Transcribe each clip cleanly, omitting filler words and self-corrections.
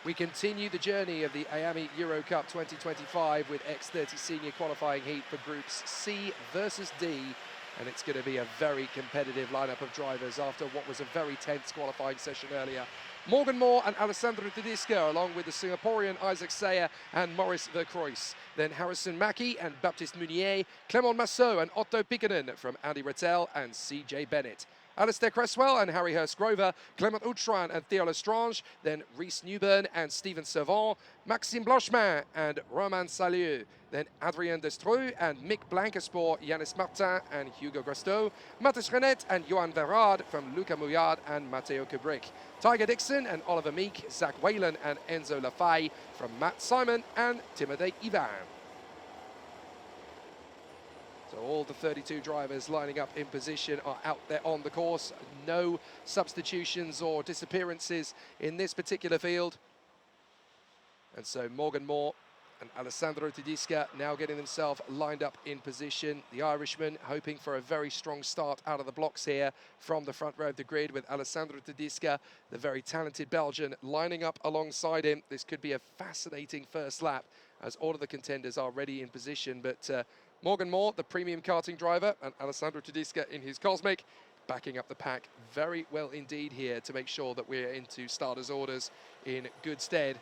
We continue the journey of the Iame Euro Cup 2025 with X30 Senior qualifying heat for Groups C versus D. And it's going to be a very competitive lineup of drivers after what was a very tense qualifying session earlier. Morgan Moore and Alessandro Tedesco, along with the Singaporean Isaac Sayer and Maurice Vercroys. Then Harrison Mackie and Baptiste Munier, Clement Massot and Otto Pikkanen from Andy Rattel and CJ Bennett. Alistair Cresswell and Harry Hurst-Grover, Clement Outram and Theo Lestrange, then Rhys Newburn and Stephen Servant, Maxime Blanchemin and Romain Salieu, then Adrien Destreux and Mick Blankensport, Yanis Martin and Hugo Grasteau, Mathis Renet and Johan Verraad from Luca Mouillard and Matteo Kubrick, Tiger Dixon and Oliver Meek, Zach Whalen and Enzo Lafaye from Matt Simon and Timothée Ivan. So all the 32 drivers lining up in position are out there on the course. No substitutions or disappearances in this particular field. And so Morgan Moore and Alessandro Tedesco now getting themselves lined up in position. The Irishman hoping for a very strong start out of the blocks here from the front row of the grid with Alessandro Tedesco, the very talented Belgian, lining up alongside him. This could be a fascinating first lap as all of the contenders are ready in position. But Morgan Moore, the premium karting driver, and Alessandro Tedesco in his Cosmic, backing up the pack very well indeed here to make sure that we're into starters' orders in good stead.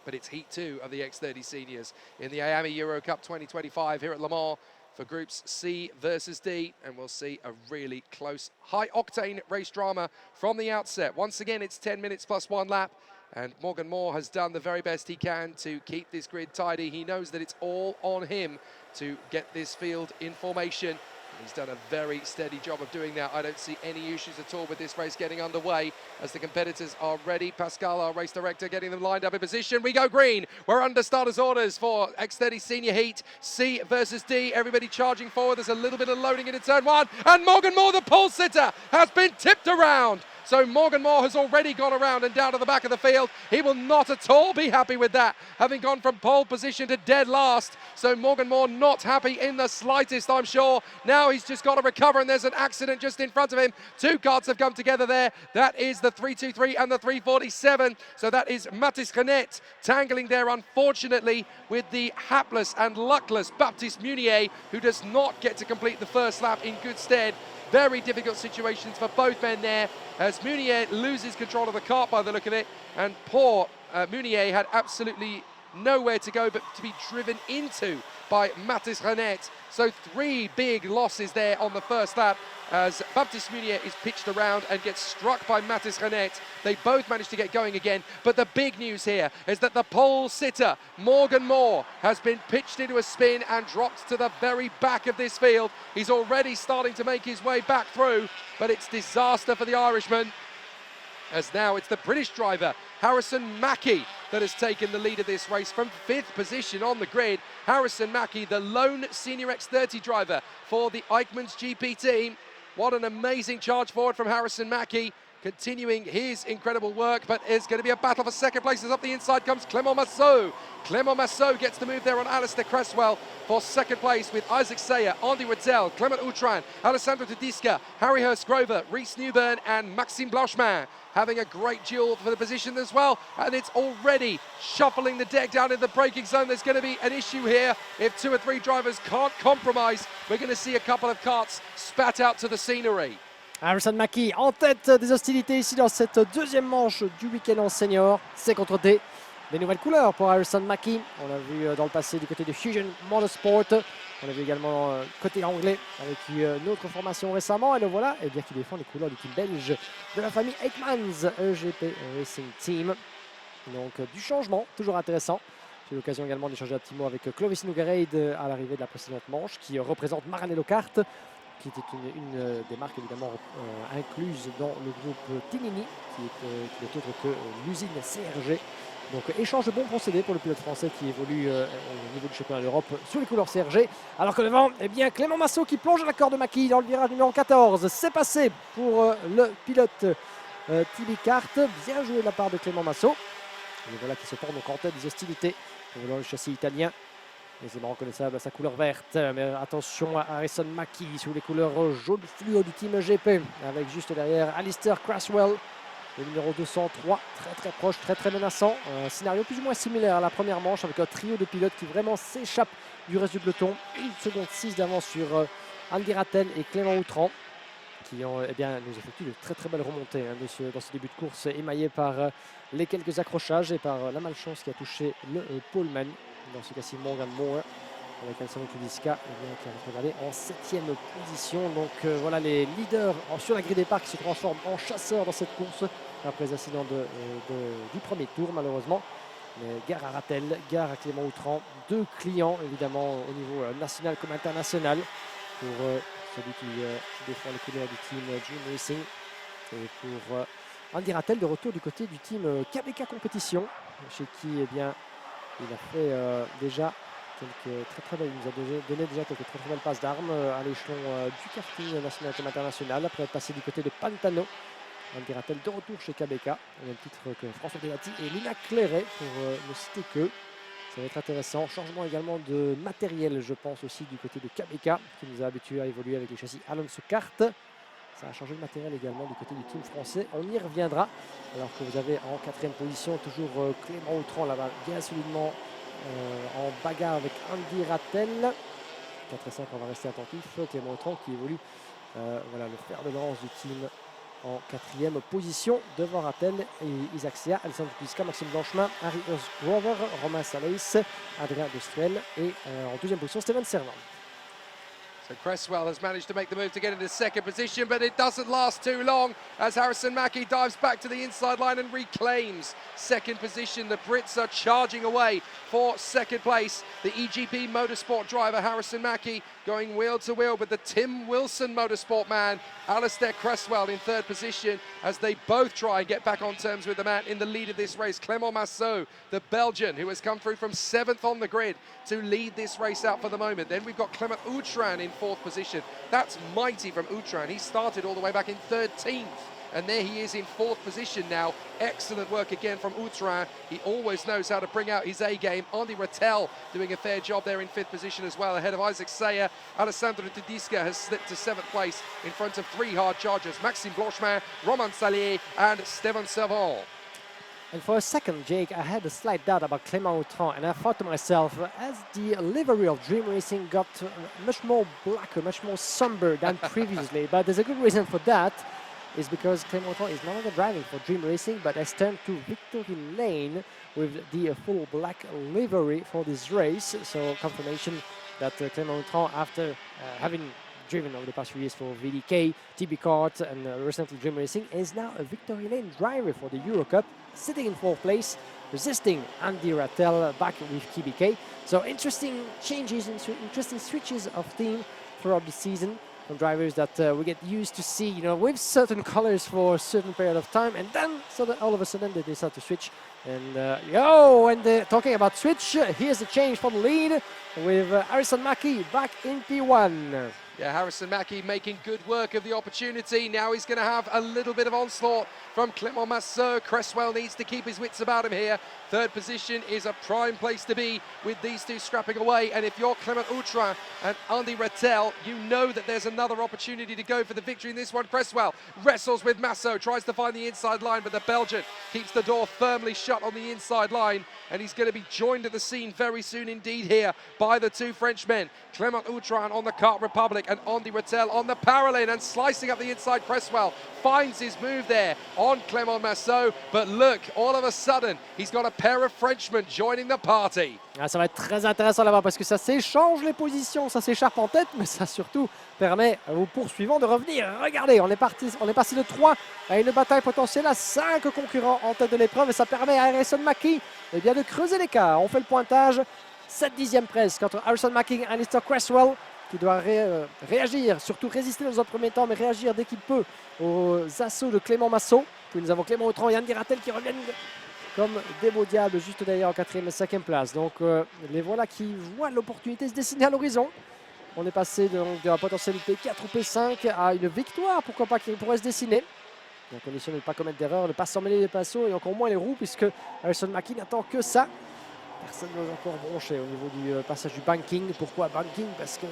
But it's Heat 2 of the X30 Seniors in the Iame Euro Cup 2025 here at Le Mans for Groups C versus D. And we'll see a really close, high-octane race drama from the outset. Once again, it's 10 minutes plus one lap. And Morgan Moore has done the very best he can to keep this grid tidy. He knows that it's all on him to get this field in formation. And he's done a very steady job of doing that. I don't see any issues at all with this race getting underway as the competitors are ready. Pascal, our race director, getting them lined up in position. We go green. We're under starters' orders for X30 Senior Heat, C versus D. Everybody charging forward. There's a little bit of loading into turn one. And Morgan Moore, the pole sitter, has been tipped around. So Morgan Moore has already gone around and down to the back of the field. He will not at all be happy with that, having gone from pole position to dead last. So Morgan Moore not happy in the slightest, I'm sure. Now he's just got to recover, and there's an accident just in front of him. Two carts have come together there. That is the 323 and the 347. So that is Mathis Renet tangling there, unfortunately, with the hapless and luckless Baptiste Munier, who does not get to complete the first lap in good stead. Very difficult situations for both men there as Munier loses control of the kart by the look of it, and poor Munier had absolutely nowhere to go but to be driven into by Mathis Renet. So three big losses there on the first lap as Baptiste Munier is pitched around and gets struck by Mathis Renet. They both managed to get going again, but the big news here is that the pole sitter, Morgan Moore, has been pitched into a spin and dropped to the very back of this field. He's already starting to make his way back through, but it's disaster for the Irishman, as now it's the British driver, Harrison Mackie, that has taken the lead of this race from 5th position on the grid. Harrison Mackie, the lone Senior X30 driver for the Eichmann's GP team. What an amazing charge forward from Harrison Mackie, continuing his incredible work, but it's going to be a battle for second place as up the inside comes Clement Massot. Clement Massot gets the move there on Alistair Cresswell for second place with Isaac Sayer, Andy Rattel, Clement Outram, Alessandro Tedesco, Harry Hurst-Grover, Rhys Newburn and Maxime Blanchemin having a great duel for the position as well. And it's already shuffling the deck down in the braking zone. There's going to be an issue here. If two or three drivers can't compromise, we're going to see a couple of karts spat out to the scenery. Harrison Mackie en tête des hostilités ici dans cette deuxième manche du week-end en senior. C contre D. Des nouvelles couleurs pour Harrison Mackie. On l'a vu dans le passé du côté de Fusion Motorsport. On l'a vu également côté anglais avec une autre formation récemment. Et le voilà, et bien qu'il défend les couleurs du team belge de la famille Eichmann's EGP Racing Team. Donc du changement, toujours intéressant. J'ai eu l'occasion également d'échanger un petit mot avec Clovis Nougareid à l'arrivée de la précédente manche, qui représente Maranello Kart, qui était une des marques évidemment incluses dans le groupe Tinini, qui est autre que l'usine CRG. Donc échange de bons procédés pour le pilote français qui évolue au niveau du championnat d'Europe sous les couleurs CRG. Alors que devant, eh bien Clement Massot qui plonge à l'accord de Mackie dans le virage numéro 14. C'est passé pour le pilote Tibi Kart. Bien joué de la part de Clement Massot. Et voilà qui se porte donc en tête des hostilités dans le châssis italien. Aisément reconnaissable à sa couleur verte. Mais attention à Harrison Mackie sous les couleurs jaune fluo du team GP avec juste derrière Alistair Cresswell. Le numéro 203, très proche, très menaçant. Un scénario plus ou moins similaire à la première manche avec un trio de pilotes qui vraiment s'échappe du reste du peloton. 1 seconde 6 d'avance sur Andy Rattel et Clément Outran qui ont, nous effectuent de très belles remontées dans ce début de course émaillé par les quelques accrochages et par la malchance qui a touché le poleman. Dans ce cas-ci, Morgan Moore avec Alessandro Kudiska qui a regardé en 7e position. Donc voilà les leaders sur la grille départ qui se transforment en chasseurs dans cette course après les accidents du premier tour malheureusement. Mais gare à Rattel, gare à Clément Outran, 2 clients évidemment au niveau national comme international pour celui qui défend les couleurs du team Dream Racing et pour Andy Rattel de retour du côté du team KBK Compétition chez qui il a fait déjà quelques très belles, il nous a donné déjà quelques très belles passes d'armes à l'échelon du karting national comme international après être passé du côté de Pantano. Andy Rattel de retour chez KBK, au même titre que François Delati et Lina Clairet pour ne citer que. Ça va être intéressant. Changement également de matériel, je pense aussi du côté de KBK qui nous a habitués à évoluer avec les châssis Alonso Kart. Ça a changé de matériel également du côté du team français. On y reviendra. Alors que vous avez en 4e position toujours Clément Outran là-bas, bien solidement en bagarre avec Andy Rattel. 4 et 5, on va rester attentif. Clément Outran qui évolue voilà, le fer de lance du team en 4e position devant Rattel et Isaac Sea, Alessandro Kudiska, Maxime Blanchemin, Harry Grover, Romain Salais, Adrien Destruel et en 2e position Steven Servan. So Cresswell has managed to make the move to get into second position, but it doesn't last too long as Harrison Mackie dives back to the inside line and reclaims second position. The Brits are charging away for second place. The EGP Motorsport driver Harrison Mackie going wheel to wheel with the Tim Wilson Motorsport man, Alistair Cresswell in third position as they both try and get back on terms with the man in the lead of this race, Clément Massot, the Belgian who has come through from 7th on the grid to lead this race out for the moment. Then we've got Clement Outran in 4th position. That's mighty from Outran. He started all the way back in 13th. And there he is in 4th position now. Excellent work again from Outran. He always knows how to bring out his A game. Andy Rattel doing a fair job there in 5th position as well, ahead of Isaac Sayer. Alessandro Tedesca has slipped to 7th place in front of 3 hard chargers, Maxime Blanchemin, Romain Salier and Steven Servan. And for a second, Jake, I had a slight doubt about Clément Outran, and I thought to myself, as the livery of Dream Racing got much more blacker, much more somber than previously, but there's a good reason for that, is because Clément Outran is no longer driving for Dream Racing, but has turned to Victory Lane with the full black livery for this race. So confirmation that Clément Outran, after having driven over the past few years for VDK, TB Kart and recently Dream Racing, is now a Victory Lane driver for the Euro Cup, sitting in 4th place, resisting Andy Rattel back with KBK. So interesting changes, interesting switches of team throughout the season from drivers that we get used to see, with certain colors for a certain period of time, and then all of a sudden they decide to switch. And talking about switch, here's the change for the lead with Harrison Mackie back in P1. Yeah, Harrison Mackie making good work of the opportunity. Now he's going to have a little bit of onslaught from Clément Massot. Cresswell needs to keep his wits about him here. 3rd position is a prime place to be with these two scrapping away. And if you're Clement Outran and Andy Rattel, you know that there's another opportunity to go for the victory in this one. Cresswell wrestles with Massot, tries to find the inside line, but the Belgian keeps the door firmly shut on the inside line. And he's going to be joined at the scene very soon indeed here by the 2 Frenchmen. Clement Outran on the Kart Republic and Andy Rattel on the Paralane, and slicing up the inside. Cresswell finds his move there on Clément Massot, but look, all of a sudden he's got a pair of Frenchmen joining the party. Ah, ça va être très intéressant là-bas parce que ça s'échange les positions, ça s'écharpe en tête, mais ça surtout permet aux poursuivants de revenir. Regardez, on est passé de 3 à une bataille potentielle à 5 concurrents en tête de l'épreuve, et ça permet à Harrison Mackie de creuser l'écart. On fait le pointage, 7/10 presque entre Harrison Mackie et Alistair Cresswell, qui doit réagir, surtout résister dans un premier temps, mais réagir dès qu'il peut aux assauts de Clément Massot. Puis nous avons Clément Outran et Andy Rattel qui reviennent comme des beaux diables juste derrière en 4e et 5e place. Donc les voilà qui voient l'opportunité se dessiner à l'horizon. On est passé de la potentialité 4 ou P5 à une victoire, pourquoi pas, qui pourrait se dessiner. À condition de ne pas commettre d'erreur, de ne pas s'emmêler les pinceaux et encore moins les roues, puisque Harrison Mackie n'attend que ça Personne n'ose encore broncher au niveau du passage du banking. Pourquoi banking? Parce que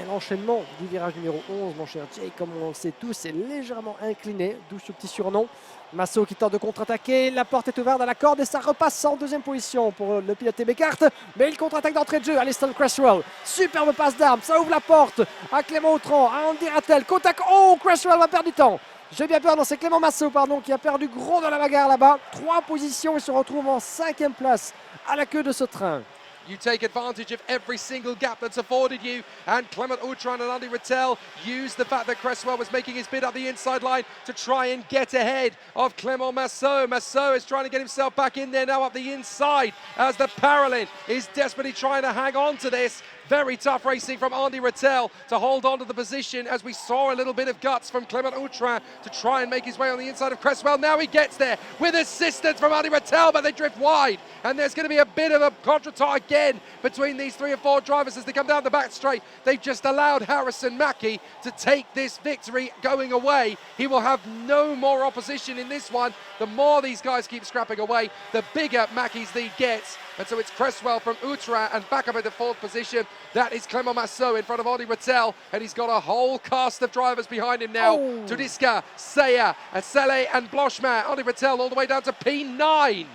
l'enchaînement du virage numéro 11, mon cher Jake, comme on le sait tous, est légèrement incliné, d'où ce petit surnom. Masso qui tente de contre-attaquer, la porte est ouverte à la corde et ça repasse en deuxième position pour le pilote TB Kart. Mais il contre-attaque d'entrée de jeu, Alisson Cresswell. Superbe passe d'armes, ça ouvre la porte à Clément Autran, à Andy Rattel. Contact, oh, Cresswell va perdre du temps. J'ai bien peur, non, c'est Clément Masso qui a perdu gros dans la bagarre là-bas. 3 positions et se retrouve en 5e place à la queue de ce train. You take advantage of every single gap that's afforded you, and Clement Autran and Andy Rattel used the fact that Cresswell was making his bid up the inside line to try and get ahead of Clement Masso. Masso is trying to get himself back in there now up the inside as the Paralympian is desperately trying to hang on to this. Very tough racing from Andy Rattel to hold on to the position as we saw a little bit of guts from Clement Autran to try and make his way on the inside of Cresswell. Now he gets there with assistance from Andy Rattel, but they drift wide. And there's going to be a bit of a contretemps again between these 3 or 4 drivers as they come down the back straight. They've just allowed Harrison Mackie to take this victory going away. He will have no more opposition in this one. The more these guys keep scrapping away, the bigger Mackie's lead gets. And so it's Cresswell from Autran and back up in the 4th position. That is Clement Masso in front of Andy Rattel, and he's got a whole cast of drivers behind him now. Oh. Tudiska, Seya, Saleh and Blochman. Andy Rattel all the way down to P9.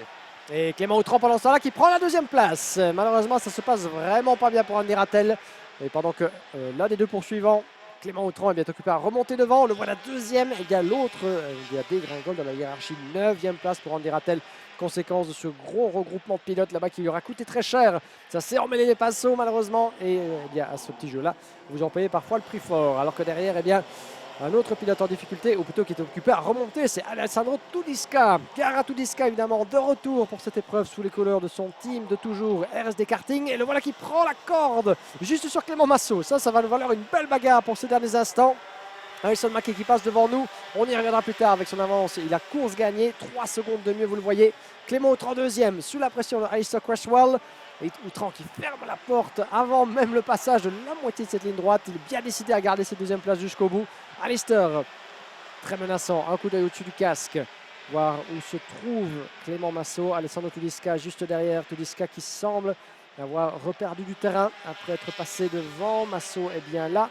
Et Clément Autran pendant ce temps-là qui prend la 2e place. Malheureusement, ça se passe vraiment pas bien pour Andy Rattel. Et pendant que l'un des 2 poursuivants, Clément Autran, est bien occupé à remonter devant. Le voilà 2e, et il y a l'autre, il y a dégringole dans la hiérarchie. 9e place pour Andy Rattel. Conséquence de ce gros regroupement de pilotes là-bas qui lui aura coûté très cher. Ça s'est emmêlé les pinceaux malheureusement. Et bien, à ce petit jeu-là, vous en payez parfois le prix fort. Alors que derrière, eh bien, un autre pilote en difficulté, ou plutôt qui est occupé à remonter, c'est Alessandro Tudiska. Gara Tudiska, évidemment, de retour pour cette épreuve sous les couleurs de son team de toujours, RSD Karting. Et le voilà qui prend la corde juste sur Clément Masso. Ça va nous valoir une belle bagarre pour ces derniers instants. Harrison Mackie qui passe devant nous, on y reviendra plus tard avec son avance. Il a course gagnée, 3 secondes de mieux, vous le voyez. Clément au 32e, sous la pression de Alistair Cresswell. Et Autran qui ferme la porte avant même le passage de la moitié de cette ligne droite. Il est bien décidé à garder cette 2e place jusqu'au bout. Alistair, très menaçant, un coup d'œil au-dessus du casque. Voir où se trouve Clément Masso. Alessandro Tudiska juste derrière. Tudiska qui semble avoir reperdu du terrain après être passé devant. Masso est bien là.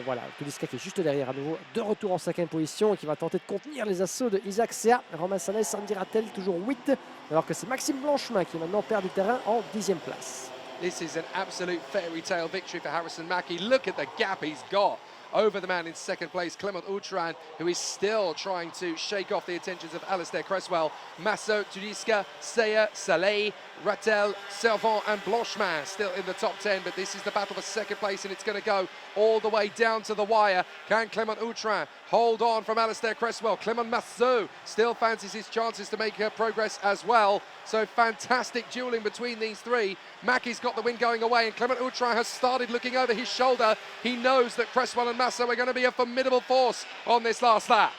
Voilà, Tudiska qui est juste derrière à nouveau, de retour en 5e position et qui va tenter de contenir les assauts de Isaac Sea. Romain Saleh, Andy Rattel toujours 8, alors que c'est Maxime Blanchemin qui maintenant perd du terrain en 10e place. This is an absolute fairy tale victory for Harrison Mackie. Look at the gap he's got over the man in 2nd place, Clement Autran, who is still trying to shake off the attentions of Alistair Cresswell. Masso, Tudiska, Seya, Saleh, Rattel, Servant and Blanchemin still in the top 10, but this is the battle for 2nd place and it's going to go all the way down to the wire. Can Clement Autran hold on from Alistair Cresswell? Clement Masso still fancies his chances to make progress as well. So fantastic dueling between these 3. Mackie's got the win going away and Clement Autran has started looking over his shoulder. He knows that Cresswell and Masso are going to be a formidable force on this last lap.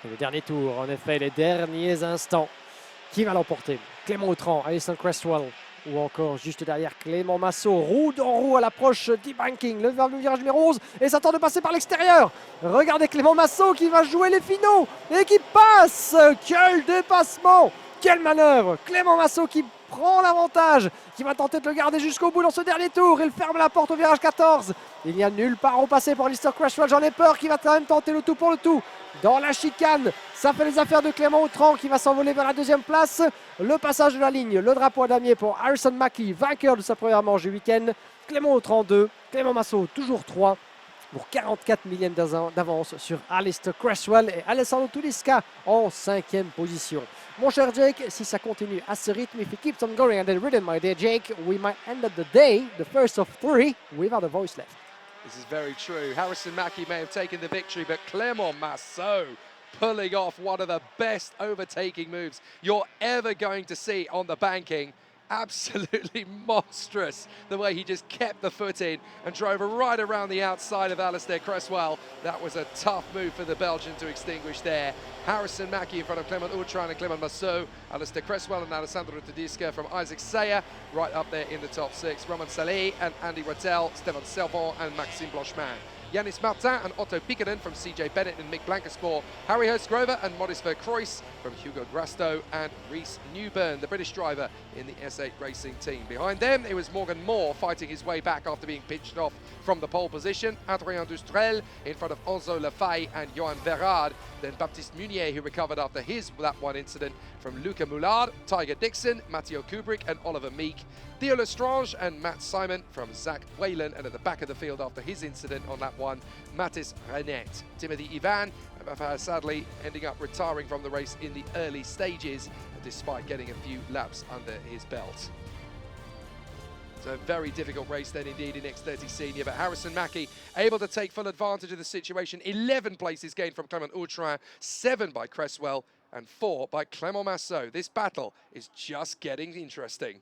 Et le dernier tour, en effet, les derniers instants. Qui va l'emporter? Clément Autran, Alisson Cresswell ou encore juste derrière Clément Masso. Roue dans roue à l'approche du banking. Le virage numéro 11 et ça tente de passer par l'extérieur. Regardez Clément Masso qui va jouer les finaux et qui passe. Quel dépassement! Quelle manœuvre! Clément Masso qui prend l'avantage, qui va tenter de le garder jusqu'au bout dans ce dernier tour. Il ferme la porte au virage 14. Il n'y a nulle part où passer pour Alistair Cresswell. J'en ai peur qu'il va quand même tenter le tout pour le tout. Dans la chicane, ça fait les affaires de Clément Autran qui va s'envoler vers la 2e place. Le passage de la ligne, le drapeau à damier pour Harrison Mackie, vainqueur de sa première manche du week-end. Clément Autran 2, Clément Masso toujours 3. Pour 44 millièmes d'avance sur Alistair Cresswell et Alessandro Tudiska en 5e position. Mon cher Jake, si ça continue à ce rythme, if it keeps on going at the rhythm, my dear Jake, we might end up the day, the first of 3, without a voice left. This is very true. Harrison Mackie may have taken the victory, but Clement Masso pulling off one of the best overtaking moves you're ever going to see on the banking. Absolutely monstrous the way he just kept the foot in and drove right around the outside of Alistair Cresswell. That was a tough move for the Belgian to extinguish there. Harrison Mackie in front of Clement Autran and Clement Masso. Alistair Cresswell and Alessandro Tudiska from Isaac Seya right up there in the top 6. Roman Saleh and Andy Rattel, Stefan Servant and Maxime Blanchemin Yannis Martin and Otto Pikkanen from CJ Bennett and Mick Blankenspor, Harry Hurst-Grover and Modest Vercroys from Hugo Grasto and Rhys Newburn, the British driver in the S8 Racing team. Behind them, it was Morgan Moore fighting his way back after being pitched off from the pole position. Adrien Dustrel in front of Enzo Lefay and Johan Verrad. Then Baptiste Munier, who recovered after that one incident from Luca Moulard, Tiger Dixon, Matteo Kubrick and Oliver Meek. Theo Lestrange and Matt Simon from Zach Whalen, and at the back of the field after his incident on that one, Mathis Renette. Timothy Ivan, sadly ending up retiring from the race in the early stages, despite getting a few laps under his belt. So a very difficult race then indeed in X30 Senior, but Harrison Mackie able to take full advantage of the situation. 11 places gained from Clement Autrin, 7 by Cresswell and 4 by Clément Massot. This battle is just getting interesting.